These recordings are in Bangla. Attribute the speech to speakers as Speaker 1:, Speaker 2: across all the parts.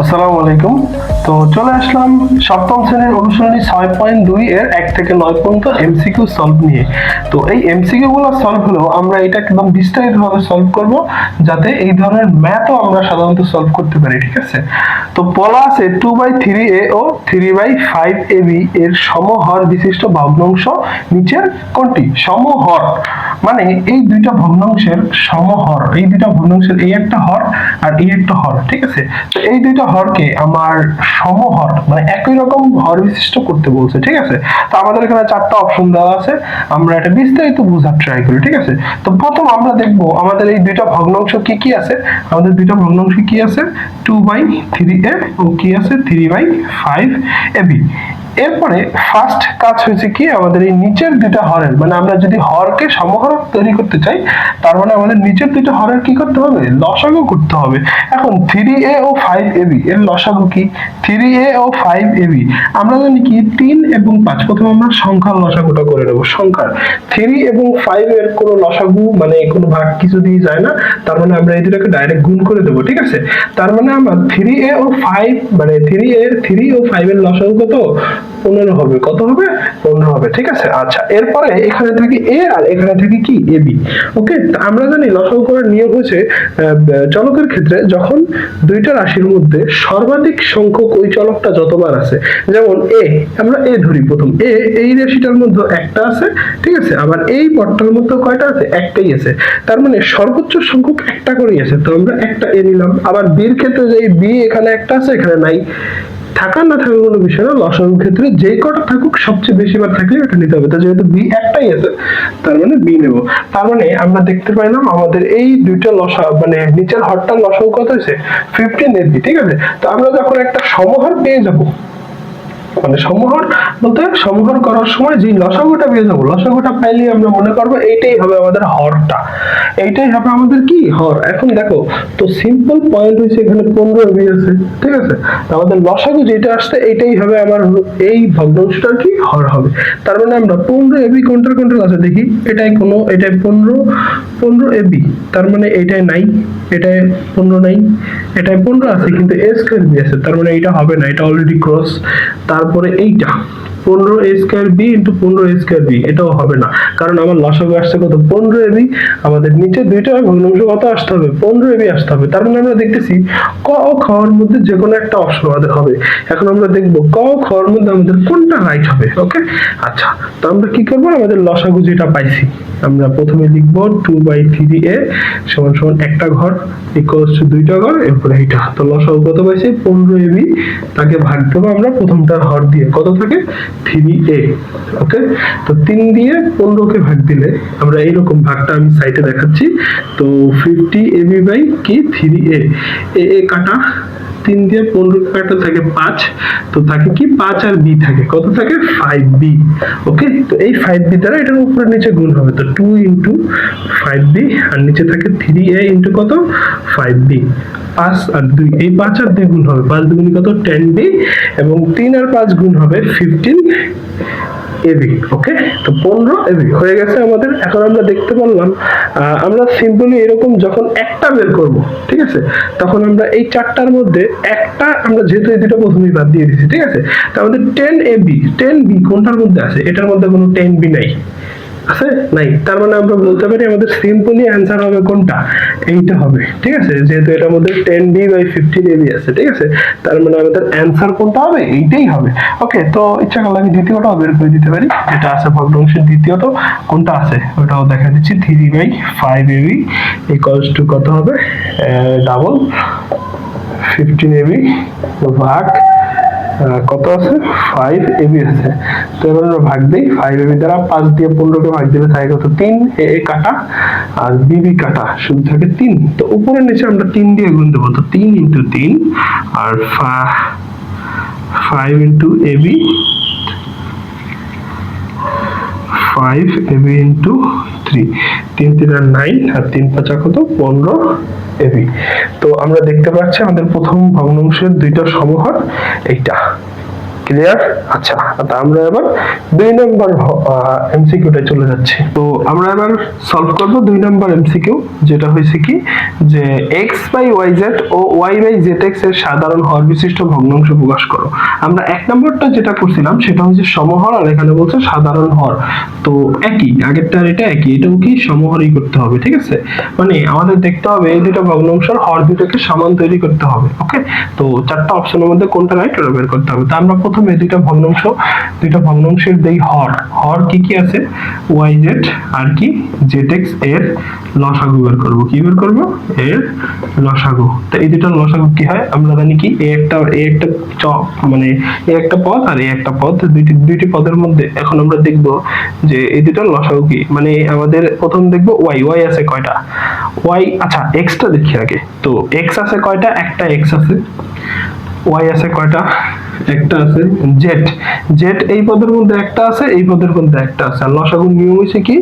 Speaker 1: আসসালামু আলাইকুম। তো চলে আসলাম সপ্তম শ্রেণীর অনুশীলনী 6.2 এর 1 থেকে 9 পর্যন্ত এমসিকিউ সলভ নিয়ে। তো এই এমসিকিউ গুলো সলভ হলেও আমরা এটা একদম বিস্তারিতভাবে সলভ করব, যাতে এই ধরনের ম্যাথও আমরা সাধারণত সলভ করতে পারি। ঠিক আছে, তো বলা আছে 2/3a ও 3/5ab এর সমহর বিশিষ্ট ভগ্নাংশ নিচের কোনটি? সমহর মানে এই দুইটা ভগ্নাংশের সমহর, এই দুইটা ভগ্নাংশের এই একটা হর আর এই একটা হর। ঠিক আছে, তো এই দুইটা হরকে আমার সমহর মানে একই রকম হর বিশিষ্ট করতে বলছে। ঠিক আছে, তো আমাদের এখানে চারটা অপশন দেওয়া আছে, আমরা এটা বিস্তারিত বোঝার ট্রাই করি। ঠিক আছে, তো প্রথম আমরা দেখব আমাদের এই দুইটা ভগ্নাংশ কি কি আছে। আমাদের দুইটা ভগ্নাংশ কি আছে? 2/3a ও কি আছে? 3/5ab। এরপরে ফার্স্ট কাজ হয়েছে কি, আমাদের এই নিচের দুইটা হরের মানে আমরা যদি হরকে সমহর তৈরি করতে চাই, তার মানে আমাদের নিচের দুইটা হরের কি করতে হবে? লসাগু করতে হবে। এখন 3a ও 5ab এর লসাগু কি? 3a ও 5ab আমরা জানি কি 3 এবং 5। প্রথমে আমরা সংখ্যার লসাগুটা করে নেব। সংখ্যার 3 এবং 5 এর কোনো লসাগু মানে কোনো ভাগ কিছু দিয়ে যায় না, তার মানে আমরা এই দুটোকে ডাইরেক্ট গুণ করে দেব। ঠিক আছে, তার মানে আমার 3a ও 5 মানে 3 ও 5 এর লসাগু কত? 15 হবে। কত হবে? 15 হবে। ঠিক আছে, আচ্ছা এরপরে এখানে থাকে a আর এখানে থাকে কি? ab। ওকে, আমরা জানি লসাগু করার নিয়ম হচ্ছে চলকের ক্ষেত্রে যখন দুইটা রাশির মধ্যে সর্বাধিক সংখ্যক ওই চলকটা যতবার আছে, যেমন a, আমরা a ধরি প্রথম a, এই রাশিটার মধ্যে একটা আছে। ঠিক আছে, আবার এই পদটার মধ্যে কয়টা আছে? একটাই আছে, তার মানে সর্বোচ্চ সংখ্যক একটা করেই আছে, তো আমরা একটা a নিলাম। আবার b এর ক্ষেত্রে যে b এখানে একটা আছে এখানে নাই, থাকার না থাকার কোনো বিষয় না, লসাগুর ক্ষেত্রে যে কটা থাকুক সবচেয়ে বেশি বার থাকলে ওটা নিতে হবে। তো যেহেতু বি একটাই আছে তার মানে বি নেব। তার মানে আমরা দেখতে পাইলাম আমাদের এই দুইটা লসা মানে নিচের হরটার লসাগু কত হয়েছে? 15ab। ঠিক আছে, তো আমরা যখন একটা সমহর পেয়ে যাব, মানে সমহর বলতে সমহর করার সময় যে লসাগুটা পেয়ে যাবো, লসাগুটা পাইলে আমরা মনে করবো এইটাই হবে আমাদের হরটা, এইটাই হবে আমাদের কি? হর। এখন দেখো তো সিম্পল পয়েন্ট হয়েছে এখানে 15ab আছে। ঠিক আছে, আমাদের লসাগু যেটা আসছে এইটাই হবে আমার এই ভগ্নাংশটার কি? হর হবে। তার মানে আমরা 15ab কোনটার কোনটার আছে দেখি, এটাই কোনো, এটাই 15ab, তার মানে এইটাই নাই, এটাই 15 নাই, এটাই 15 আছে কিন্তু a স্কয়ার b আছে, তার মানে এইটা হবে না, এটা অলরেডি ক্রস। তারপরে এইটা 15a square b into 15a square b, এটাও হবে না, কারণ আমার লসাগু আসছে কত? 15ab। আমাদের নিচে দুইটা ভগ্নাংশ কত আসতে হবে? 15ab আসতে হবে। তার মানে আমরা দেখতেছি ক ও খ এর মধ্যে যে কোনো একটা অপশন আমাদের হবে। এখন আমরা দেখব ক ও খ এর মধ্যে আমাদের কোনটা রাইট হবে। ওকে, আচ্ছা তো আমরা কি করব? আমাদের লসাগু যেটা পাইছি আমরা প্রথমে লিখব 2/3a সমান সমান একটা ঘর ইকুয়ালস টু দুইটা ঘর, এরপর এইটা। তো লসাগু কত পাইছি? 15ab, তাকে ভাগ দেব আমরা প্রথমটার হর দিয়ে, কত থাকে? 3a। ওকে, তো 3 দিয়ে 15 কে ভাগ দিলে আমরা এইরকম ভাগটা আমি সাইডে দেখাচ্ছি। তো 50ab বাই কি 3a, এ এ কাটা 3 দিয়ে 15 কাটা থাকে 5, তো থাকে কি 5 আর b থাকে কত? থাকে 5b। ওকে, তো এই 5b দ্বারা এটার উপরে নিচে গুণ হবে, তো 2 ইনটু 5b আর নিচে থাকে 3a ইনটু কত? 5b। 5 আর 2, এই 5 আর 2 গুণ হবে, 5 দুগুণ কত? 10b, এবং 3 আর 5 গুণ হবে 15ab। ওকে, তো 15ab হয়ে গেছে আমাদের। এখন আমরা দেখতে পারলাম আমরা সিম্পলি এরকম যখন একটা বের করব, ঠিক আছে, তখন আমরা এই চারটার মধ্যে একটা, আমরা যেহেতু এই দুটো প্রথমেই বাদ দিয়ে দিয়েছি, ঠিক আছে, তো আমাদের 10ab 10b কোনটার মধ্যে আছে? এটার মধ্যে কোনো 10b নাই, আছে নাই, তার মানে আমরা বলতে পারি আমাদের সিম্পলি অ্যান্সার হবে কোনটা? এইটা হবে। ঠিক আছে, যেহেতু এটার মধ্যে 10b বাই 15ab আছে। ঠিক আছে, তার মানে আমাদের অ্যান্সার কোনটা হবে? এইটাই হবে। ওকে, তো ইচ্ছা করলে আমি দ্বিতীয়টাও বের করে দিতে পারি, যেটা আছে ভগ্নাংশের দ্বিতীয়টা কোনটা আছে ওটাও দেখা দিচ্ছি। 3/5ab ইকুয়ালস টু কত হবে? ডাবল 15ab ভাগ কত আছে? 5ab আছে। তো এবার আমরা ভাগ দেই 5ab দ্বারা, 5 দিয়ে 15 কে ভাগ দিলে থাকে কত? 3, a কাটা আর bb কাটা, শুধু থাকে 3। তো উপরে নিচে আমরা 3 দিয়ে গুণ দেব, তো 3 ইনটু 3 আর 5 ইনটু ab, 5ab ইনটু 3, 3 3 আর 9 আর 3 5 কত? 15ab। তো আমরা দেখতে পাচ্ছি আমাদের প্রথম ভগ্নাংশের দুইটা সমহর এইটা। ক্লিয়ার? আচ্ছা, তো আমরা এবার 2 নম্বর এমসিকিউতে চলে যাচ্ছি। তো আমরা এবার সলভ করব 2 নম্বর এমসিকিউ, যেটা হয়েছে কি যে x বাই yz ও y বাই zx এর সাধারণ হর বিশিষ্ট ভগ্নাংশ প্রকাশ করো। আমরা 1 নম্বরটা যেটা করছিলাম সেটা হচ্ছে সমহর, আর এখানে বলছে সাধারণ হর। তো একই, আগেরটার এটা একই, এটাও কি সমহরই করতে হবে, ঠিক আছে? মানে আমাদের দেখতে হবে এই দুটো ভগ্নাংশের হর দুটোকে সমান তৈরি করতে হবে। ওকে, তো চারটা অপশনের মধ্যে কোনটা রাইট ওটা বের করতে হবে। তো আমরা প্রথমে দুইটা ভগ্নাংশের দেই হর কি কি আছে, yz আর কি zx এর লসাগু বের করব। কি বের করব? এর লসাগু। তো এই দুটোর লসাগু কি হয় আমরা জানি কি, এই একটা মানে এই একটা পদ আর এই একটা পদ, দুইটি পদের মধ্যে এখন আমরা দেখব যে এই দুটোর লসাগু কি। মানে আমাদের প্রথম দেখব y আছে কয়টা, আচ্ছা x টা দেখি আগে। তো x আছে কয়টা, একটা x আছে। y আছে কয়টা, একটা আছে। z এই পদের মধ্যে একটা আছে, এই পদের মধ্যে একটা আছে। আর লসাগুর নিয়ম হইছে কি,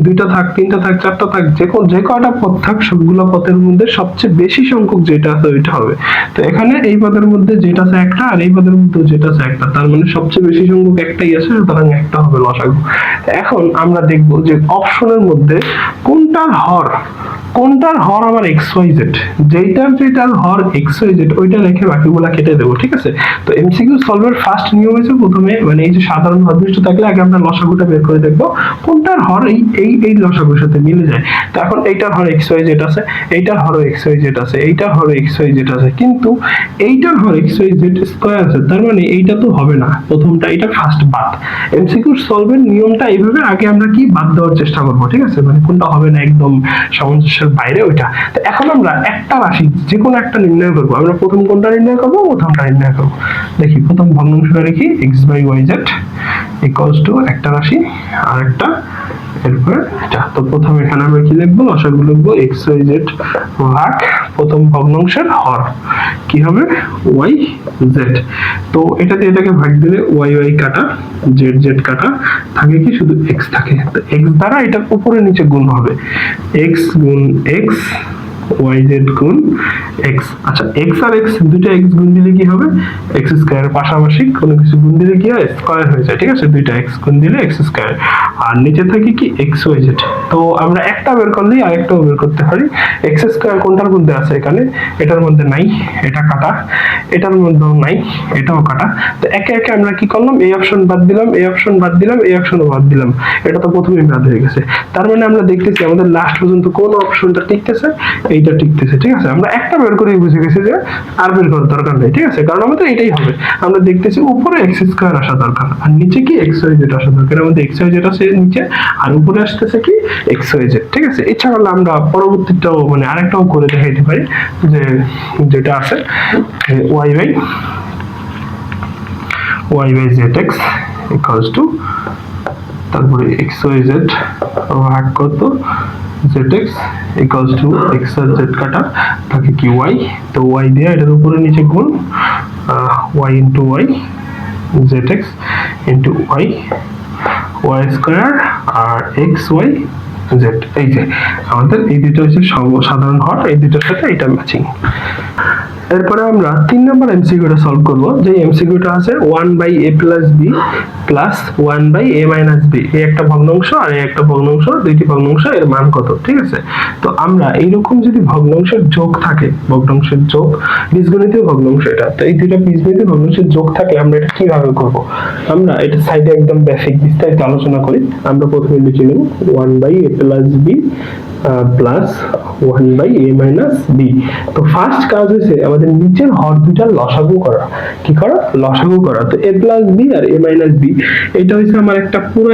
Speaker 1: দুইটা থাক, তিনটা থাক, চারটা থাক, যে কয়টা পদ থাক সবগুলো পদের মধ্যে সবচেয়ে বেশি সংখ্যক যেটা আছে ওইটা হবে। তো এখানে এই পদের মধ্যে যেটা আছে একটা, আর এই পদের মধ্যে যেটা আছে একটা, তার মানে সবচেয়ে বেশি সংখ্যক একটাই আছে, সুতরাং একটা হবে লসাগু। এখন আমরা দেখব যে অপশনের মধ্যে কোনটার হর আমার xyz, যেটার হর xyz ওইটা রেখে বাকিগুলা কেটে দেবো, ঠিক আছে? তো এমসিকিউ সলভের ফার্স্ট নিয়ম হচ্ছে প্রথমে মানে এই যে সাধারণ হর বিশিষ্ট থাকলে আগে আমরা লসাগুটা বের করে দেখবো কোনটার হর এই লসাগুর সাথে মিলে যায়। তো এখন এইটার হর xyz আছে, এইটার হর xyz আছে, এইটার হর xyz আছে, কিন্তু এইটার হর xyz স্কয়ার আছে, তার মানে এইটা তো হবে না, প্রথমটা এটা ফার্স্ট বাদ। এমসিকিউ সলভের নিয়মটা এইভাবে আগে আমরা কি বাদ দেওয়ার চেষ্টা করবো, ঠিক আছে? মানে কোনটা হবে না একদম সামঞ্জস্যের বাইরে ওইটা। তো এখন আমরা একটা রাশি যে কোনো একটা নির্ণয় করবো। আমরা প্রথম কোনটা নির্ণয় করবো, প্রথমটা নির্ণয় করবো। দেখি প্রথম ভগ্নাংশটা লিখি, x by yz equals to একটা রাশি আর একটা, এরপর এটা। তো প্রথমে এখানে আমরা কি লিখবো, লসাগু লিখবো xyz ভাগ প্রথম ভগ্নাংশের হর কি হবে yz। তো এটাতে এটাকে ভাগ দিলে y কাটা z কাটা থাকে কি, শুধু x থাকে। তো x দ্বারা এটার উপরে নিচে গুণ হবে, x গুণ x yz গুণ x। আচ্ছা x আর x দুইটা x গুণ দিলে কি হবে, x স্কয়ার। পাশাপাশি কোনো কিছু গুণ দিলে কি হয়, স্কয়ার হয়ে যায়, ঠিক আছে? দুইটা x গুণ দিলে x স্কয়ার, আর নিচে থাকে কি xyz। তো আমরা একটা বের করলেই আরেকটাও বের করতে পারি। x স্কয়ার কোনটার মধ্যে আছে, এখানে এটার মধ্যে নাই, এটা কাটা, এটার মধ্যেও নাই, এটাও কাটা। তো একে একে আমরা কি করলাম, এই অপশন বাদ দিলাম, এই অপশন বাদ দিলাম, এই অপশনও বাদ দিলাম। এটা তো প্রথমেই বাদ হয়ে গেছে, তার মানে আমরা দেখতেছি আমাদের লাস্ট পর্যন্ত কোন অপশনটা টিকতেছে, এইটা টিকতেছে, ঠিক আছে? আমরা একটা বের করে বুঝে গেছি যে আর বের করার দরকার নেই, ঠিক আছে? কারণ আমাদের এটাই হবে। আমরা দেখতেছি উপরে x স্কয়ার আসা দরকার আর নিচে কি xyz আসা দরকার। আমাদের xyz আছে নিচে আর উপরে আসতেছে কি xyz, ঠিক আছে? ইচ্ছা করলে আমরা পরবর্তীটাও মানে আরেকটাও করে দেখাইতে পারি, যে যেটা আছে y by zx equals to তারপরে xyz ভাগ কত zx ইকুয়ালস টু x আর z কাটা থাকে কি y। তো y দিয়ে এটার উপরে নিচে গুণ y into y zx into y square আর xy z। এই যে আমাদের এই দুটো হচ্ছে সাধারণ হর, এই দুটোর সাথে এটা ম্যাচিং। এরপরে আমরা 3 নম্বর এমসিকিউটা সলভ করব। যে এমসিকিউটা আছে 1/a + b plus 1/a - b, এই একটা ভগ্নাংশ আর এই একটা ভগ্নাংশ, দুইটি ভগ্নাংশ, এর মান কত, ঠিক আছে? তো আমরা এইরকম যদি ভগ্নাংশের যোগ থাকে, ভগ্নাংশের যোগ বীজগণিতীয় ভগ্নাংশ এটা, তো এই দুইটা বীজগণিতীয় ভগ্নাংশের যোগ থাকে আমরা এটা কিভাবে করব, আমরা এটা সাইডে একদম বেসিক বিস্তারিত আলোচনা করি। আমরা প্রথমে লিখে নেব 1/a + b plus 1/a - b। তো ফার্স্ট কাজ হচ্ছে আমাদের নিচের হর দুইটার লসাগু করা। কি করা? লসাগু করা। তো a + b R a - b এটা হচ্ছে আমার একটা পুরো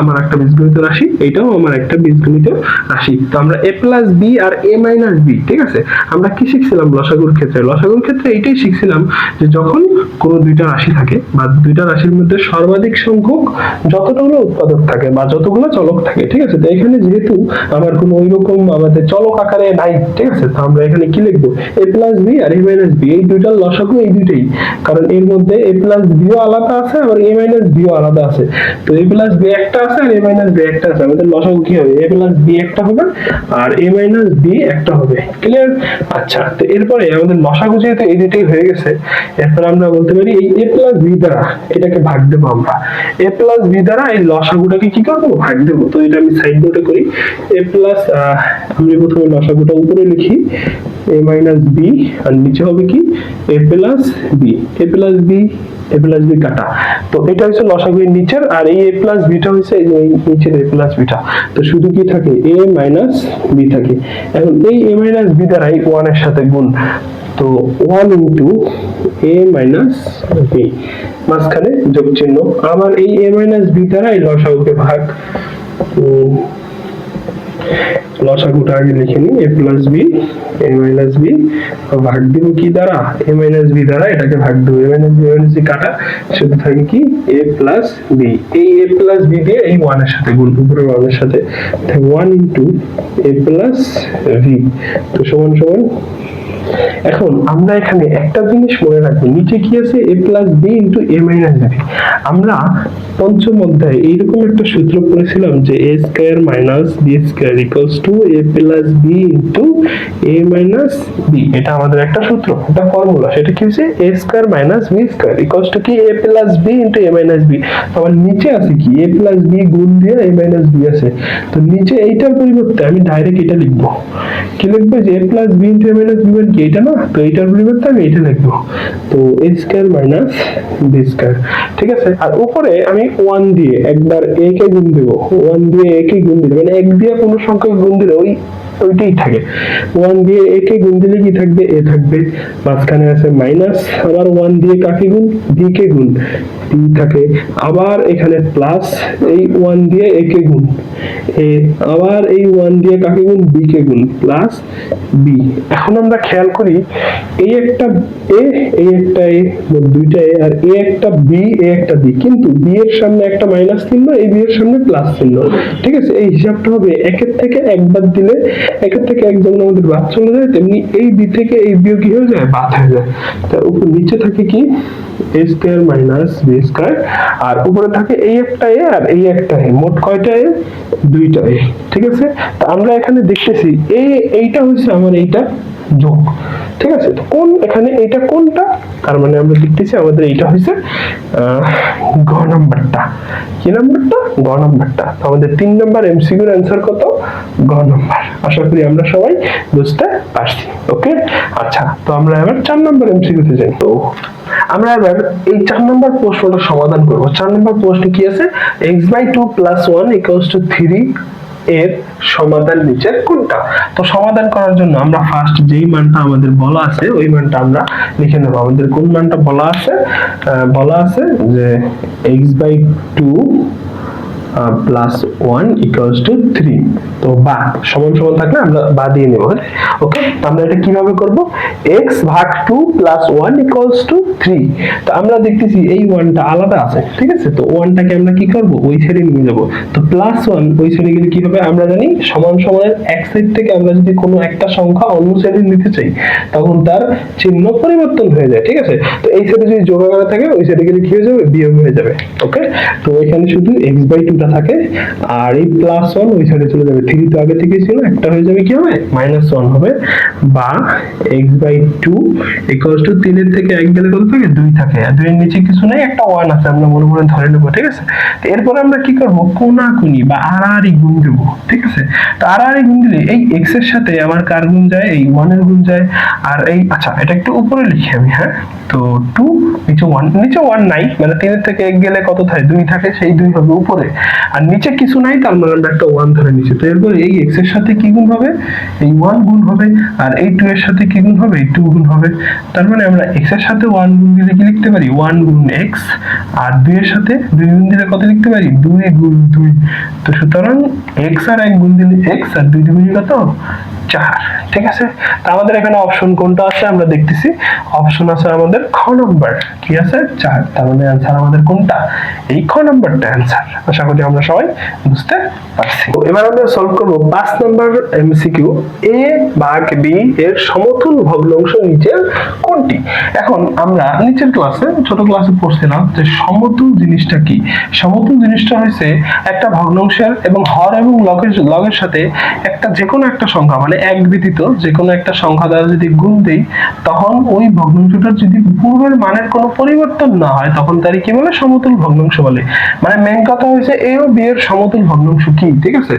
Speaker 1: আমার একটা বীজগণিত রাশি, এটাও আমার একটা বীজগণিত রাশি। তো আমরা a + b R a - b, ঠিক আছে? আমরা কি শিখছিলাম লসাগুর ক্ষেত্রে? লসাগুর ক্ষেত্রে এইটাই শিখছিলাম যে যখন কোনো দুইটা রাশি থাকে বা দুইটা রাশির মধ্যে সর্বাধিক সংখ্যক যতগুলো উৎপাদক থাকে বা যতগুলো চলক থাকে, ঠিক আছে? তো এখানে যেহেতু আমার কোনো ওইরকম আমাদের চলক আকারে নাই, ঠিক আছে। তো আমরা এখানে কি লিখবো, a প্লাস বি আর a মাইনাস বি, এই দুইটার লসাগু এই দুইটাই, কারণ এর মধ্যে a প্লাস বিও আলাদা আছে আবার a মাইনাস বিও আলাদা আছে। তো a প্লাস বি একটা আছে আর a মাইনাস বি একটা আছে, আমাদের লসাগু কি হবে, a প্লাস বি একটা হবে আর a মাইনাস বি একটা হবে। ক্লিয়ার? আচ্ছা, তো এরপরে আমাদের লসাগু যেহেতু এই দুইটাই হয়ে গেছে, এরপর আমরা বলতে পারি এই a প্লাস বি দ্বারা এটাকে ভাগ দেবো আমরা, a প্লাস বি দ্বারা এই লসাগুটাকে কি করবো, ভাগ দেবো। তো এটা আমি সাইড নোটে করি, a প্লাস আমি প্রথমে লসাগুটা উপরে লিখি a মাইনাস বি আর নিচে হবে কি a plus B, a plus B a plus B কাটা। তো এটা হচ্ছে লসাগু এর নিচের, আর এই a প্লাস বিটা হচ্ছে এই যে নিচের a প্লাস বিটা। তো শুধু কি থাকে a মাইনাস বি থাকে। এখন এই a মাইনাস বি দ্বারাই 1 এর সাথে গুণ, তো 1 ইনটু a মাইনাস বি, মাঝখানে যোগ চিহ্ন, আবার এই a মাইনাস বি দ্বারা এই লসাগুকে ভাগ, লসাগুটা আগে লিখে নিই, a plus B a minus B ভাগ দিব কি দ্বারা, a মাইনাস বি দ্বারা এটাকে ভাগ দেবো, a মাইনাস বি কাটা, শুধু থাকে কি a প্লাস বি, এই a প্লাস বি দিয়ে এই 1 এর সাথে গুণ, উপরে 1 এর সাথে 1 ইনটু a প্লাস বি, তো সমান সমান। এখন আমরা এখানে একটা জিনিস মনে রাখবো, নিচে কি আছে a plus B into a minus B. আমরা পঞ্চম অধ্যায়ে এইরকম একটা সূত্র পড়েছিলাম যে a square minus B square equals to a plus B into a minus B. এটা আমাদের একটা সূত্র, একটা ফর্মুলা। সেটা কি হচ্ছে a square minus B square equals to কি a plus B into a minus B. আবার নিচে আছে কি a প্লাস বি গুণ দিয়ে a মাইনাস বি আছে, তো নিচে এইটার পরিবর্তে আমি ডাইরেক্ট এটা লিখবো, কি লিখবো যে a plus B into a minus B কি এটা না, তো এইটার পরিবর্তে আমি এটা লিখবো, তো a square minus B square, ঠিক আছে। আর উপরে আমি 1 দিয়ে একবার a কে গুণ দেব, 1 দিয়ে a কে গুণ দিলে মানে 1 দিয়ে কোনো সংখ্যা গুণ দিলে ওইটাই থাকে, 1 দিয়ে a কে গুণ দিলে কি থাকবে, a থাকবে, মাঝখানে আছে মাইনাস, আবার 1 দিয়ে কাকে গুণ, b কে গুণ, b থাকে, আবার এখানে প্লাস, এই 1 দিয়ে a কে গুণ a, আবার এই 1 দিয়ে কাকে গুণ, b কে গুণ, প্লাস b। এখন আমরা খেয়াল করি এই একটা a, এই একটা a, দুইটা a, আর a একটা b, a একটা b, কিন্তু b এর সামনে একটা মাইনাস চিহ্ন, এই b এর সামনে প্লাস চিহ্ন, ঠিক আছে। এই হিসাবটা হবে একের থেকে একবার দিলে একের থেকে এক, যেমন আমাদের বাদ চলে যায়, তেমনি এই b থেকে এই b কি হয়ে যায়, বাদ হয়ে যায়। তার উপর নিচে থাকে কি a square minus B square, আর উপরে থাকে এই একটা a আর এই একটা a, মোট কয়টা a, দুইটা a, ঠিক আছে। তো আমরা এখানে দেখতেছি এইটা হচ্ছে আমার এইটা যোগ, ঠিক আছে। তো কোন এখানে এইটা কোনটা, তার মানে আমরা দেখতেছি আমাদের এইটা হচ্ছে গ নাম্বারটা। কি নাম্বারটা, গ নাম্বারটা। তো আমাদের 3 নাম্বার এমসিকিউর অ্যানসার কত, গ নাম্বার। আশা করি আমরা সবাই বুঝতে পারছি। ওকে, আচ্ছা, তো আমরা এবার 4 নাম্বার এমসিকিউতে যাই। তো আমরা এবার এই 4 নাম্বার প্রশ্নটা সমাধান করব। 4 নাম্বার প্রশ্নে কি আছে, x/2 + 1 = 3 এর সমাধান নিচের কোনটা। তো সমাধান করার জন্য আমরা ফার্স্ট যেই মানটা আমাদের বলা আছে ওই মানটা আমরা লিখে নেব। আমাদের কোন মানটা বলা আছে যে x/2 +1 = 3, তো বা সমান সমান থাকলে আমরা বা দিয়ে নেব। ওকে, আমরা এটা কিভাবে করব, x ভাগ 2 + 1 = 3। তো আমরা দেখতেছি এই 1টা আলাদা আছে, ঠিক আছে। তো 1টাকে আমরা কি করব, ওই সাইডে নিয়ে যাব। তো +1 ওই সাইডে গেলে কি হবে, আমরা জানি সমান সমানের এক সাইড থেকে আমরা যদি কোনো একটা সংখ্যা অন্য সাইডে নিতে চাই তখন তার চিহ্ন পরিবর্তন হয়ে যায়, ঠিক আছে। তো এই সাইডে যদি যোগ আকারে থাকে ওই সাইডে গেলে কি হয়ে যাবে, বিয়োগ হয়ে যাবে। ওকে, তো এখানে শুধু x/2 থাকে, আর এই +1 ওই সাইডে চলে যাবে। 3 তো আগে থেকে ছিল, একটা হয়ে যাবে কি হবে, -1 হবে, বা x/2 = 3 এর থেকে 1 গেলে কত থাকে, 2 থাকে, আর 2 এর নিচে কিছু নাই, একটা 1 আছে, আমরা মনে মনে ধরে নেব, ঠিক আছে। তো এরপর আমরা কি করব, কোনাকুনি বা আড়াআড়ি গুণ দেব, ঠিক আছে। তো আড়াআড়ি গুণ দিলে এই x এর সাথে আমার কার গুণ যায়, এই 1 এর গুণ যায়, আর এই, আচ্ছা এটা একটু উপরে লিখি আমি, হ্যাঁ। তো 2 নিচে 1 নাই, মানে 3 এর থেকে 1 গেলে কত থাকে, 2 থাকে, সেই 2 হবে উপরে, আর নিচে কিছু নাই, তার মানে আমরা একটা 1 ধরে নিচ্ছি। তো এরপর এই x এর সাথে কি গুণ হবে, এই 1 গুণ হবে, আর এই 2 এর সাথে কি গুণ হবে, এই 2 গুণ হবে। তার মানে আমরা x এর সাথে 1 গুণ দিলে কি লিখতে পারি, 1 গুণ x, আর 2 এর সাথে 2 গুণ দিলে কত লিখতে পারি, 2 গুণ 2। তো সুতরাং x আর 1 গুণ দিলে x, আর 2 গুণ কত, 4। ঠিক আছে, তা আমাদের এখানে অপশন কোনটা আছে আমরা দেখতেছি, অপশন আছে আমাদের খ নাম্বার, কি আছে 4। তার মানে आंसर আমাদের কোনটা, এই খ নাম্বারটা आंसर। আশা করি আমরা সবাই বুঝতে পারছি। তো এবার আমরা সলভ করব 5 নাম্বার এমসিকিউ, a ভাগ b এর সমতুল ভগ্নাংশ নিচের কোনটি। এখন আমরা নিচের ক্লাসে ছোট ক্লাসে পড়ছিলাম যে সমতুল জিনিসটা কি। সমতুল জিনিসটা হচ্ছে একটা ভগ্নাংশের এবং হর এবং লগের সাথে একটা যে কোনো একটা সংখ্যা মানে এক ব্যতীত যে কোনো একটা সংখ্যা দ্বারা যদি গুণ দেই, তখন ওই ভগ্নাংশটার যদি পূর্বের মানের কোনো পরিবর্তন না হয় তখন তারই কি বলে, সমতুল ভগ্নাংশ বলে। মানে মেন কথা হচ্ছে a ও b এর সমতুল ভগ্নাংশ কি, ঠিক আছে,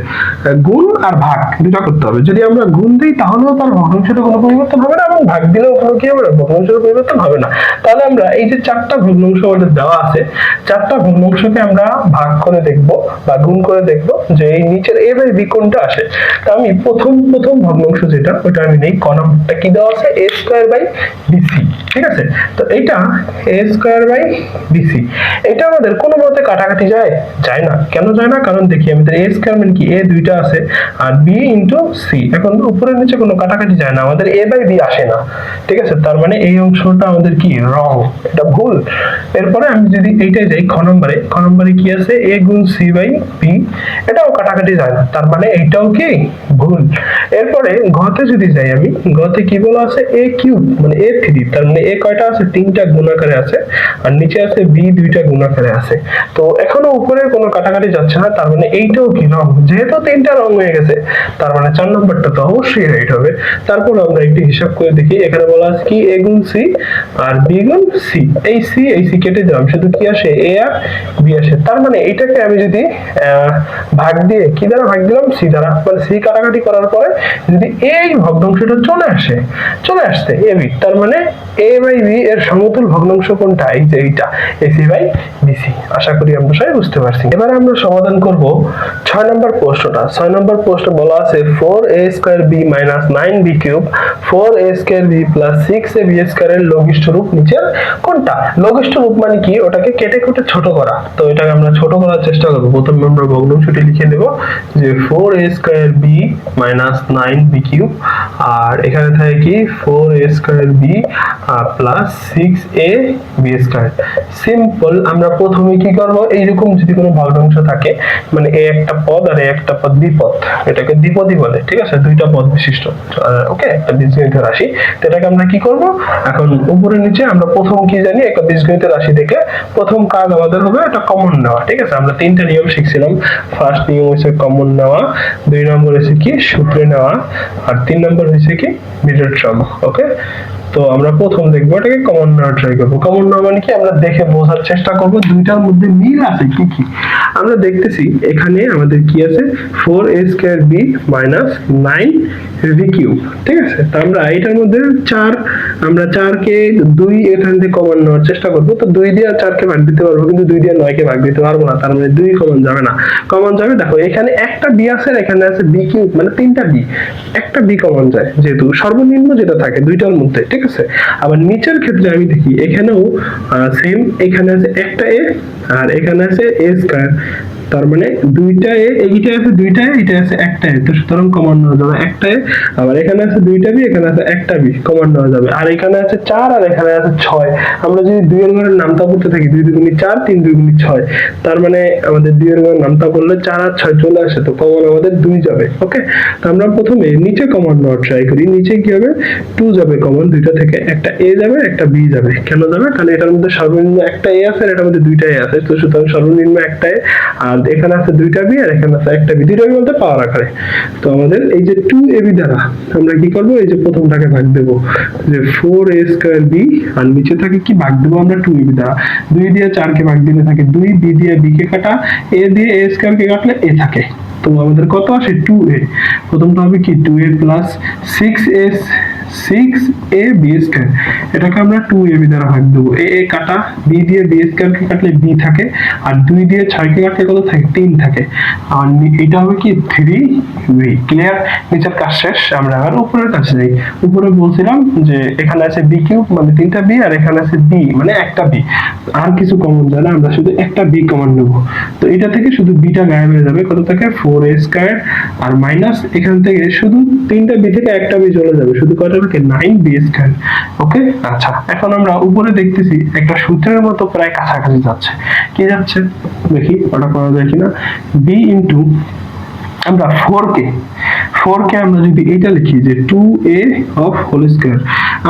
Speaker 1: গুণ আর ভাগ দুটো করতে হবে। যদি আমরা গুণ দিই তাহলেও তার ভগ্নাংশটা কোনো পরিবর্তন হবে না, এবং ভাগ দিলেও কোনো কি হবে না, ভগ্নাংশের পরিবর্তন হবে না। তাহলে আমরা এই যে 4টা ভগ্নাংশ আমাদের দেওয়া আছে, 4টা ভগ্নাংশকে আমরা ভাগ করে দেখব বা গুণ করে দেখব যে এই নিচের a বাই b কোনটা আসে। তো আমি প্রথম ভগ্নাংশ যেটা, ওটা আমি নেই, ক নাম্বারটা কি দেওয়া আছে, a স্কয়ার বাই bc। ঠিক আছে, তো এটা a স্কয়ার বাই bc, এটা আমাদের কোনো মতে কাটাকাটি যায় না। কেন যায় না, কারণ দেখি আমাদের a স্কয়ার মানে কি, a দুইটা আছে আর b ইনটু c, এখন উপরের নিচে কোনো কাটাকাটি যায় না, আমাদের a বাই b আসে না। ঠিক আছে, তার মানে এই অংশটা আমাদের কি রং, এটা ভুল। এরপরে আমি যদি এইটাই যাই খ নম্বরে কি আছে, a গুণ c বাই b, এটাও কাটাকাটি যায় না, তার মানে এইটাও কি ভুল। এরপরে ঘতে যদি যাই আমি, ঘতে কি বলা আছে, a কিউব মানে a3, তার মানে a কয়টা আছে, 3টা গুণাকারে আছে, আর নিচে আছে b 2টা গুণাকারে আছে। তো এখনো উপরের কোনো কাটাকাটি যাচ্ছে না, তার মানে এইটাও কি রং, যেহেতু 3টা রং হয়ে গেছে তার মানে 4 নম্বরটা তো অবশ্যই রাইট হবে। তারপর আমরা একটু হিসাব করে দেখি, এখানে বলা আছে কি a গুণ c আর b গুণ c, এই c কেটে দিলাম, শুধু কি আসে a আর b আসে। তার মানে এটাকে আমি যদি ভাগ দিয়ে কি দ্বারা ভাগ দিলাম, c দ্বারা, মানে c কাটাকাটি করার পরে যদি এই ভগ্নাংশটা চলে আসছে ab, তার মানে a বাই b এর সমতুল ভগ্নাংশ কোনটা, এই যে এইটা ac বাই bc। আশা করি আমরা সবাই বুঝতে পারছি। এবারে আমরা সমাধান করব 6 নম্বর প্রশ্নটা। 6 নম্বর প্রশ্ন বলা আছে 4a square b minus 9b cube 4a square b plus 6ab স্কয়ারের লঘিষ্ঠ রূপ নিচের কোনটা। লঘিষ্ঠ রূপ মানে কি, ওটাকে কেটে ছোট করা। তো এটাকে আমরা ছোট করার চেষ্টা করব। প্রথমে আমরা ভগ্নাংশটি লিখে নেব যে 4a square b minus 9b cube, আর এখানে থাকে কি 4a square b plus 6ab square. Simple, আমরা প্রথমে কি করব, এইরকম যদি কোনো ভগ্নাংশ থাকে, মানে এ একটা পদ আর এ একটা পদ দ্বিপদ, এটাকে দ্বিপদী বলে। ঠিক আছে, দুইটা পদ বিশিষ্ট, ওকে, একটা বীজগণিত রাশি। তো এটাকে আমরা কি করব, এখন উপরে নিচে আমরা প্রথম কি জানি, একটা বীজগণিত রাশি থেকে প্রথম কাজ আমাদের হবে এটা কমন নেওয়া। ঠিক আছে, আমরা 3টা নিয়ম শিখছিলাম। ফার্স্ট নিয়ম হচ্ছে কমন নেওয়া, 2 নম্বর হচ্ছে কি সূত্রে নেওয়া, আর 3 নম্বর হচ্ছে কি বিজোড় সম। ওকে, তো আমরা প্রথম দেখবো এটাকে কমন নেওয়া ট্রাই করবো। কমন নেওয়া মানে কি, আমরা দেখে বোঝার চেষ্টা করব দুইটার মধ্যে মিল আছে কি কি। আমরা দেখতেছি এখানে আমাদের কি আছে, 4a square b minus 9b cube. ঠিক আছে, তো আমরা এটার মধ্যে 4, আমরা 4 কে 2 এখান থেকে কমন নেওয়ার চেষ্টা করব। তো 2 দিয়ে 4 কে ভাগ দিতে পারবো, কিন্তু 2 দিয়ে 9 কে ভাগ দিতে পারবো না, তার মানে 2 কমন যাবে না। কমন যাবে, দেখো এখানে একটা b আছে, এখানে আছে b কিউব, মানে 3টা b, একটা b কমন যায়, যেহেতু সর্বনিম্ন যেটা থাকে দুইটার মধ্যে। ঠিক আছে, আবার নিচের ক্ষেত্রে আমি দেখি এখানেও সেম, এখানে আছে একটা a আর এখানে আছে a স্কয়ার, তার মানে দুইটা a, এইটা আছে দুইটা a, এটা আছে একটা a, তো সুতরাং কমন নেওয়া যাবে একটা a। আবার এখানে আছে দুইটা b, এখানে আছে একটা b, কমন নেওয়া যাবে। আর এখানে আছে 4 আর এখানে আছে 6, আমরা যদি 2 এর ঘরের নামতা করতে থাকি, 2 দুগুণে 4 3 দুগুণে 6, তার মানে আমাদের 2 এর ঘরের নামতা করলে 4 আর 6 চলে আসে, তো কমন আমাদের 2 যাবে। ওকে, তো আমরা প্রথমে নিচে কমন নেওয়ার ট্রাই করি। নিচে কি হবে, 2 যাবে কমন, দুইটা থেকে একটা a যাবে একটা b যাবে। কেন যাবে, কারণ এটার মধ্যে সর্বনিম্ন একটা a আছে আর এটার মধ্যে দুইটা a আছে, তো সুতরাং সর্বনিম্ন একটা a, আর এখানে আছে দুইটা b আর এখানে আছে একটা b, দুইটা b বলতে পাওয়ার আকারে। তো আমাদের এই যে 2ab দ্বারা আমরা কি করব, এই যে প্রথমটাকে ভাগ দেব, যে 4a স্কয়ার b, আর নিচে থাকে কি ভাগ দেব আমরা 2ab দ্বারা। 2 দিয়ে 4 কে ভাগ দিলে থাকে 2, b দিয়ে b কে কাটা, a দিয়ে a স্কয়ার কে কাটলে a থাকে। তো আমাদের কত আসে 2a, প্রথমটা হবে কি 2a plus 6a 6ab square, এটাকে আমরা 2ab দ্বারা ভাগ দেবো। এ কাটা, b দিয়ে b স্কয়ারকে কাটলে b থাকে, আর 2 দিয়ে 6 কে কাটলে কত থাকে? 3 থাকে। আর এটা হবে কি 3b। ক্লিয়ার? নিচের কাজ শেষ, আমরা আবার উপরের কাছে যাই। উপরে বলছিলাম যে এখানে আছে b কিউব মানে 3টা b, আর এখানে আছে b মানে একটা b, আর কিছু কমন যায় না, আমরা শুধু একটা b কমন নেব। তো এটা থেকে শুধু b টা গায়েব হয়ে যাবে, কত থাকে? 4a স্কয়ার, আর মাইনাস এখান থেকে শুধু 3টা b থেকে একটা b চলে যাবে, শুধু কত থাকে? 9b square. ওকে, আচ্ছা এখন আমরা উপরে দেখতেছি একটা সূত্রের মতো প্রায় কাছাকাছি যাচ্ছে। কি যাচ্ছে দেখি ওটা করা যায় কিনা। b ইনটু আমরা 4k আমরা যদি এটা লিখি যে 2a অফ হোল স্কয়ার,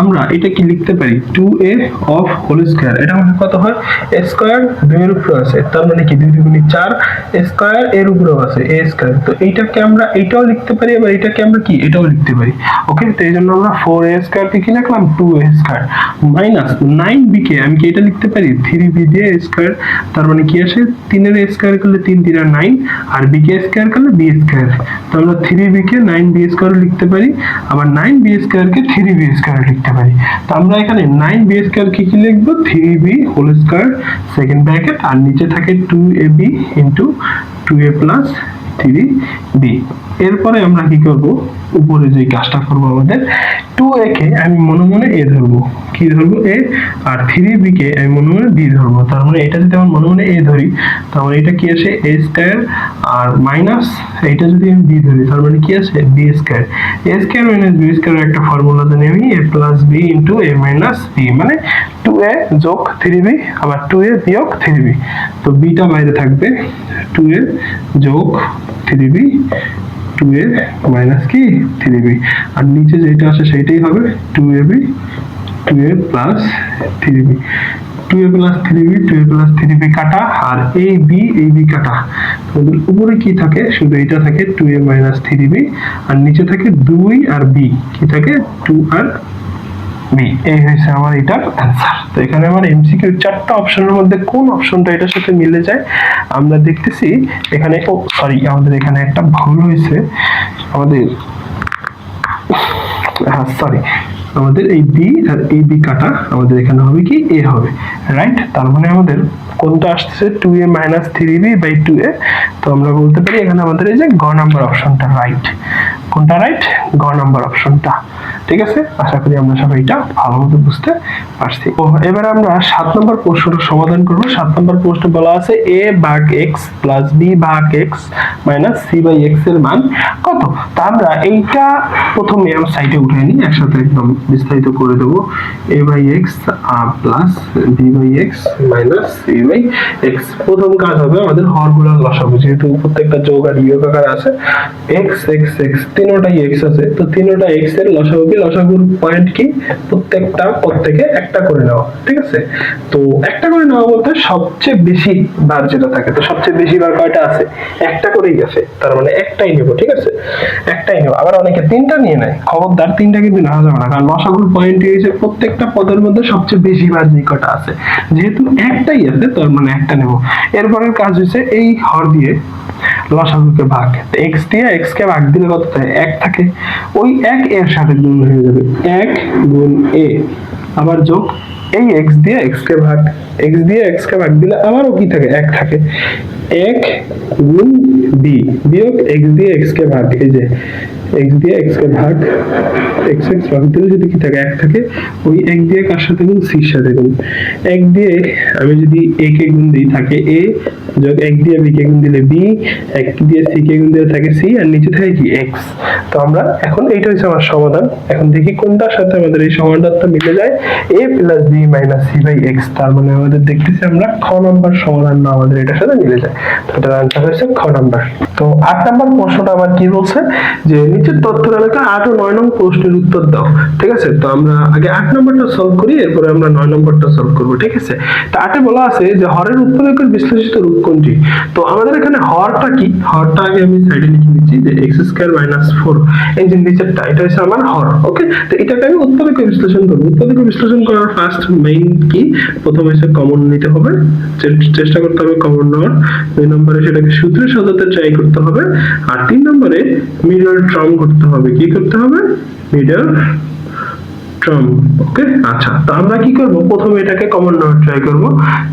Speaker 1: আমরা এটা কি লিখতে পারি? 2a অফ হোল স্কয়ার, এটা মানে কত হয়? a স্কয়ার 2 এর উপরে আছে, তার মানে কি 2 দুগুণে 4, স্কয়ার এর উপরেও আছে a স্কয়ার। তো এইটাকে আমরা এটাও লিখতে পারি, আবার এটাকে আমরা কি এটাও লিখতে পারি। ওকে, তো এইজন্য আমরা 4a স্কয়ার কে কি লিখলাম? 2a স্কয়ার মাইনাস 9b কে আমি কি এটা লিখতে পারি? 3b দিয়ে স্কয়ার, তার মানে কি আসে? 3 এর স্কয়ার করলে 3 3 আর 9, আর b কে স্কয়ার করলে b স্কয়ার। তো আমরা 3b কে 9b স্কয়ার লিখতে পারি, আবার 9b স্কয়ার কে 3b স্কয়ার লিখতে পারি। তো আমরা এখানে 9b স্কয়ার কে কি লিখব? 3b whole square second bracket, আর নিচে থাকে 2ab into 2a plus 3b। এরপরে আমরা কি করব? উপরে যে কাজটা করব, আমাদের 2a কে আমি মনে মনে a ধরবো, কি ধরবো? a, আর 3b কে আমি মনে মনে b ধরবো। তার মানে এটা যদি আমি মনে মনে a ধরি, তাহলে এটা কি আসে? a স্কয়ার, আর মাইনাস এটা যদি আমি b ধরি, তার মানে কি আছে? b square. a square minus b square একটা ফর্মুলা জানি আমি, a plus b into a minus b, মানে 2a যোগ 3b, আবার 2a বিয়োগ 3b। তো b টা বাইরে থাকবে, 2a যোগ 3b, 2a মাইনাস কি 3b, আর নিচে যেটা আছে সেটাই হবে 2ab 2a plus 3b। 2a plus 3b 2a plus 3b কাটা, আর ab কাটা, আমাদের উপরে কি থাকে? শুধু এটা থাকে 2a মাইনাস 3b, আর নিচে থাকে 2 আর b, কি থাকে? 2 আর b। এই হয়েছে আমার এটার অ্যান্সার। তো এখানে আমার এমসিকিউ চারটা অপশনের মধ্যে কোন অপশনটা এটার সাথে মিলে যায় আমরা দেখতেছি। এখানে সরি, আমাদের এখানে একটা ভুল হয়েছে। আমাদের সরি, আমাদের এই বি আর এই বি কাটা, আমাদের এখানে হবে কি? এ হবে, রাইট? তার মানে আমাদের কোনটা আসছে? 2a minus 3b by 2a। তো আমরা বলতে পারি এখানে আমাদের এই যে গ নাম্বার অপশনটা রাইট। কোনটা রাইট? গ নাম্বার অপশনটা। ঠিক আছে, আশা করি আমরা সবাই এটা ভালোমতো বুঝতে পারছি। তো এবার আমরা 7 নম্বর প্রশ্নটা সমাধান করব। 7 নম্বর প্রশ্নে বলা আছে a ভাগ x প্লাস b ভাগ x minus c by x এর মান কত? তা আমরা এইটা প্রথমে আমরা সাইডে উঠিয়ে নিই, একসাথে একদম বিস্তারিত করে দেব। a by x plus b by x minus c by x। প্রথম কাজ হবে আমাদের হরগুলোর লসাগু, যেহেতু প্রত্যেকটা যোগ আর বিয়োগ আকারে আছে। x x x তিনটাই x আছে, তো তিনটা x এর লসাগু কি? লসাগুর পয়েন্ট কি? প্রত্যেকে একটা করে নেওয়া। ঠিক আছে, তো একটা করে নেওয়া বলতে সবচেয়ে বেশি বার যেটা থাকে, তো সবচেয়ে বেশি বার কয়টা আছে? একটা করেই আছে, তার মানে একটাই নেব। ঠিক আছে, একটাই নেব। আবার অনেকে তিনটা নিয়ে নেয়, খবরদার তিনটা কিন্তু নেওয়া যাবে না, কারণ লসাগুর পয়েন্ট হচ্ছে প্রত্যেকটা পদের মধ্যে সবচেয়ে বেশি বার যে কটা আছে, যেহেতু একটাই আছে তার মানে একটা নেব। এরপরের কাজ হচ্ছে এই হর দিয়ে লসাগুকে ভাগ, x দিয়ে x কে ভাগ দিলে কত থাকে? 1 থাকে, ওই 1 এর সাথে গুণ হয়ে যাবে, 1 গুণ a, আবার যোগ এই x দিয়ে x কে ভাগ, x দিয়ে x কে ভাগ দিলে আবারও কি থাকে? 1 থাকে, 1 গুণ b বিয়োগ x দিয়ে x কে ভাগ, এই যে x দিয়ে x কে ভাগ, x ভাগ দিলে যদি কি থাকে? 1 থাকে, ওই 1 দিয়ে কার সাথে গুণ? c এর সাথে গুণ। 1 দিয়ে আমি যদি a কে গুণ দিই থাকে a, যোগ 1 দিয়ে b কে গুণ দিলে b, 1 দিয়ে c কে গুণ দিলে থাকে c, আর নিচে থাকে কি? x। তো আমরা এখন এইটা হচ্ছে আমার সমাধান। এখন দেখি কোনটার সাথে আমাদের এই সমাধানটা মিলে যায়। a plus b minus c by x, তার মানে আমাদের দেখতেছি আমরা খ নাম্বার সমাধান না, আমাদের এটার সাথে মিলে যায়। তো এটার আনসার হচ্ছে খ নাম্বার। তো 8 নাম্বার প্রশ্নটা আবার কি বলছে যে নিচের তথ্য তালিকা 8 ও 9 নং প্রশ্নের উত্তর দাও। ঠিক আছে, তো আমরা আগে 8 নাম্বারটা সলভ করি, এরপরে আমরা 9 নাম্বারটা সলভ করব। ঠিক আছে, তো 8 এ বলা আছে যে হরের উৎপাদকের বিশ্লেষিত রূপ কোনটি? তো আমাদের এখানে হরটা কি? হরটা আগে আমি সাইডে লিখে দিচ্ছি যে x স্কয়ার মাইনাস 4, এই যে নিচেরটা এটা হচ্ছে আমার হর। ওকে, তো এটাকে আমি উৎপাদকের বিশ্লেষণ করব। উৎপাদকের বিশ্লেষণ করার ফার্স্ট মেইন কি? প্রথমে হচ্ছে কমন নিতে হবে, চেষ্টা করতে হবে কমন নেওয়ার। 2 নম্বরে সেটাকে সূত্রে সাজাতে ট্রাই করতে হবে, আর 3 নম্বরে মিডল টার্ম করতে হবে। কি করতে হবে? Middle term. ওকে, আচ্ছা, তো আমরা কি করব, প্রথমে এটাকে কমন নেওয়ার ট্রাই করব।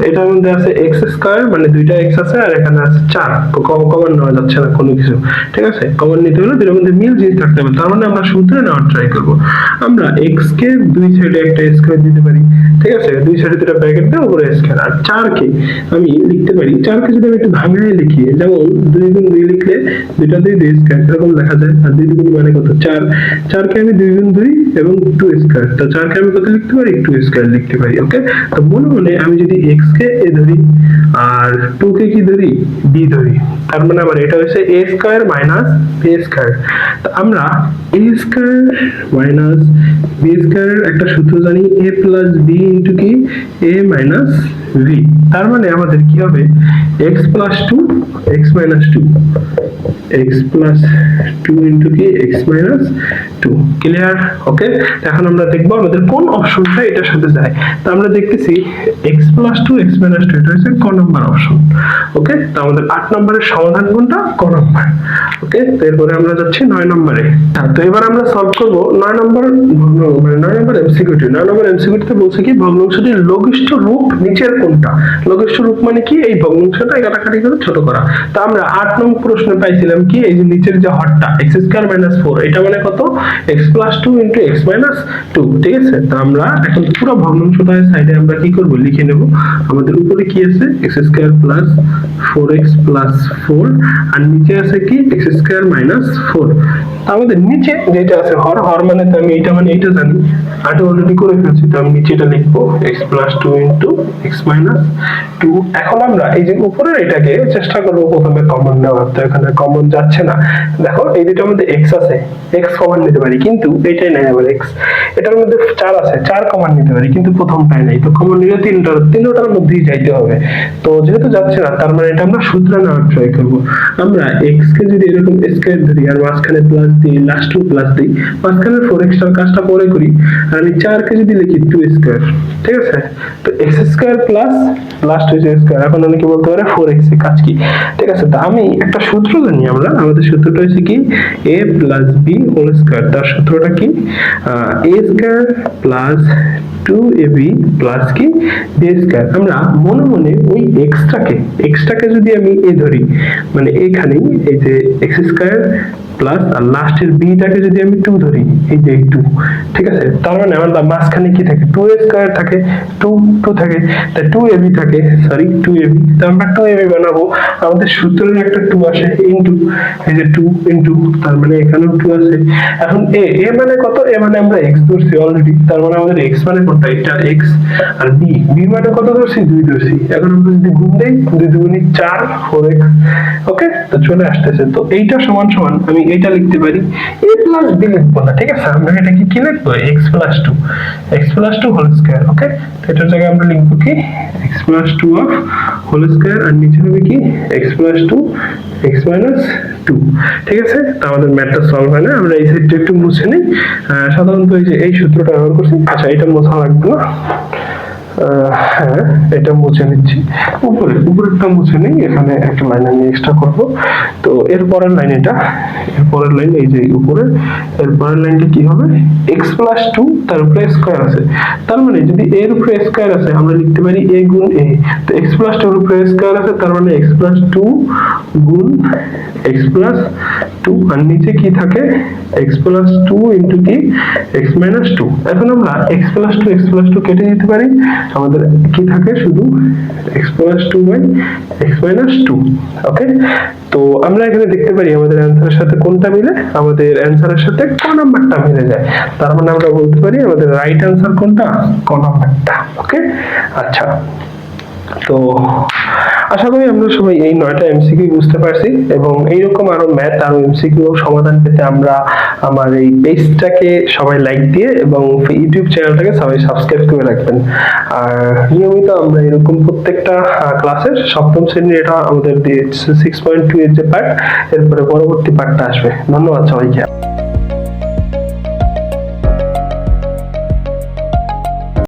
Speaker 1: এটার মধ্যে আছে x স্কয়ার, মানে দুইটা x আছে, আর এখানে আছে 4, তো কমন নেওয়া যাচ্ছে না কোনো কিছু। ঠিক আছে, কমন নিতে হলে দুটোর মধ্যে মিল জিনিস থাকতে হবে, তার মানে আমরা সূত্রে নেওয়ার ট্রাই করব। আমরা x কে দুই সাইডে একটা স্কয়ার দিতে পারি। ঠিক আছে, দুই সাইডে দুটো ব্র্যাকেট দিয়ে উপরে স্কয়ার। আর 4 কে আমি লিখতে পারি, 4 কে যদি আমি একটু ভাঙায় লিখি, যেমন 2 গুণ 2 লিখলে দুইটাতেই 2 স্কয়ার এরকম লেখা যায়। আর 2 গুণ মানে কত, 4। 4 কে আমি 2 গুণ 2 এবং 2 স্কয়ার, তো 4 কে আমি কত লিখতে পারি, 2 স্কয়ার লিখতে পারি। ওকে, তো মনে মনে আমি যদি x কে a ধরি আর 2 কে কি ধরি, b ধরি, তার মানে আমার এটা হচ্ছে a square minus b square. তো আমরা a square minus b square এর একটা সূত্র জানি, a প্লাস b ইনটু কি, a মাইনাস v। তার মানে আমাদের কি হবে, x plus 2 x minus 2, x plus 2 into কি, x মাইনাস 2। ক্লিয়ার? ওকে, এখন আমরা দেখব আমাদের কোন অপশনটা এটার সাথে যায়। তো আমরা দেখতেছি x প্লাস 2 x মাইনাস 2, এটা হচ্ছে ক নাম্বার অপশন। ওকে, তো আমাদের 8 নম্বরের সমাধান কোনটা, ক নাম্বার। ওকে, তো এরপরে আমরা যাচ্ছি 9 নম্বরে। তো এবার আমরা সলভ করব 9 নম্বর, মানে 9 নম্বর এমসিকিউটি। 9 নম্বর এমসিকিউটিতে বলছে কি, ভগ্নাংশটির লঘিষ্ঠ রূপ নিচের কোনটা। লঘিষ্ঠ রূপ মানে কি, এই ভগ্নাংশটা কাটাকাটি করে ছোট করা। তো আমরা 8 নম্বর প্রশ্নে পাইছিলাম কি, এই যে নিচের যে হরটা x স্কয়ার মাইনাস 4, এটা মানে কত, x plus 2 into x minus 2। ঠিক আছে, তো আমরা এখন পুরো ভগ্নাংশটা সাইডে আমরা কি করব, লিখে নেব। আমাদের উপরে কি আছে, x square plus 4x plus 4, আর নিচে আছে কি, x স্কয়ার মাইনাস 4। আমাদের নিচে যেটা আছে হর, হর মানে তো আমি এইটা মানে এইটা জানি, আগে অলরেডি করে ফেলছি, তো আমি নিচে এটা লিখবো x plus 2 into x minus 2। এখন আমরা এই যে উপরের এটাকে চেষ্টা করব প্রথমে কমন নেওয়ার, তো এখানে কমন যাচ্ছে না। দেখো এই দুটোর মধ্যে x আছে, x কমন নিতে পারি, কিন্তু এটাই নাই আবার x। এটার মধ্যে 4 আছে, 4 কমন নিতে পারি, কিন্তু প্রথমটাই নাই। তো কমন নিলে তিনটার মধ্যেই যাইতে হবে। তো যেহেতু যাচ্ছে না, তার মানে এটা আমরা সূত্র নেওয়ার ট্রাই করব। আমরা x কে যদি এরকম স্কয়ার ধরি আর মাঝখানে প্লাস দিই, লাস্ট প্লাস দিই, মাঝখানে 4x এর কাজটা পরে করি, আর আমি 4 কে যদি লিখি 2 স্কয়ার। ঠিক আছে, তো x স্কয়ার প্লাস লাস্ট হইছে স্কয়ার, এখন অনেকে বলতে পারে 4x এর কাজ কি। ঠিক আছে, তো আমি একটা সূত্র জানি, আমাদের সূত্রটা হচ্ছে কি, a plus b whole square. তার সূত্রটা কি, a square plus 2ab plus কি, b স্কয়ার। আমরা মনে মনে ওই x টাকে যদি আমি a ধরি, মানে এখানেই এই যে x স্কয়ার প্লাস আর লাস্টের b টাকে যদি আমি 2 ধরি, এই যে 2। ঠিক আছে, তার মানে আমার মাঝখানে কি থাকে, 2a স্কয়ার থাকে, 2 থাকে, তাই 2ab থাকে, সরি 2ab। তো আমরা 2ab বানাবো, আমাদের সূত্রের একটা 2 আসে ইনটু এই যে 2 ইনটু, তার মানে এখানেও 2 আছে। এখন a মানে কত, a মানে আমরা x ধরছি অলরেডি, তার মানে আমাদের x মানে কোনটা, এটা x। আর b মানে কত ধরছি, 2 ধরছি। এখন আমরা যদি গুণ দেই, 2 দুগুণে 4 4x। ওকে, তো চলে আসতেছে। তো এইটা সমান সমান আমি এটা লিখতে পারি, a প্লাস b লিখবো না। ঠিক আছে, আমরা এটাকে কি লিখবো, x plus 2 whole square. Okay, তো এটার জায়গায় আমরা লিখবো কি, x plus 2 of whole square, আর নিচে হবে কি, x প্লাস 2 x মাইনাস 2। ঠিক আছে, তো আমাদের ম্যাথটা সলভ হয় না। আমরা এই সাইডটা একটু মুছে নিই। সাধারণত এই সূত্রটা ব্যবহার করছি। আচ্ছা, এটা মোছা লাগবে না। হ্যাঁ, এটা মুছে নিচ্ছি। উপরেরটা মুছে নেই, এখানে একটা লাইন আমি এক্সট্রা করব। তো এরপরের লাইন এরপরের লাইন এই যে উপরে, এরপরের লাইনটা কি হবে, x প্লাস 2 তার উপরে স্কয়ার আছে। তার মানে যদি a এর উপরে স্কয়ার আছে, আমরা লিখতে পারি a গুণ a। তো x প্লাস 2 এর উপরে স্কয়ার আছে, তার মানে x প্লাস 2 গুণ x প্লাস 2, আর নিচে কি থাকে, x প্লাস 2 ইনটু কি, x মাইনাস 2। এখন আমরা x প্লাস 2 কেটে দিতে পারি, আমাদের কি থাকে, শুধু x plus 2 by x minus 2। Okay, তো আমরা এখানে দেখতে পারি আমাদের অ্যানসারের সাথে কোনটা মিলে, আমাদের অ্যানসারের সাথে ক নাম্বারটা মিলে যায়। তার মানে আমরা বলতে পারি আমাদের রাইট অ্যানসার কোনটা, ক নাম্বারটা। ওকে, আচ্ছা, তো আশা করি আমরা সবাই এই 9টা এমসিকিউ বুঝতে পারছি, এবং এইরকম আরো ম্যাথ আরো এমসিকিউ সমাধান পেতে আমরা আমার এই পেজটাকে সবাই লাইক দিয়ে এবং ইউটিউব চ্যানেলটাকে সবাই সাবস্ক্রাইব করে রাখবেন। আর নিয়মিত আমরা এরকম প্রত্যেকটা ক্লাসের সপ্তম শ্রেণীর, এটা আমাদের 6.2 এর যে পার্ট, এরপরে পরবর্তী পার্টটা আসবে। ধন্যবাদ সবাইকে।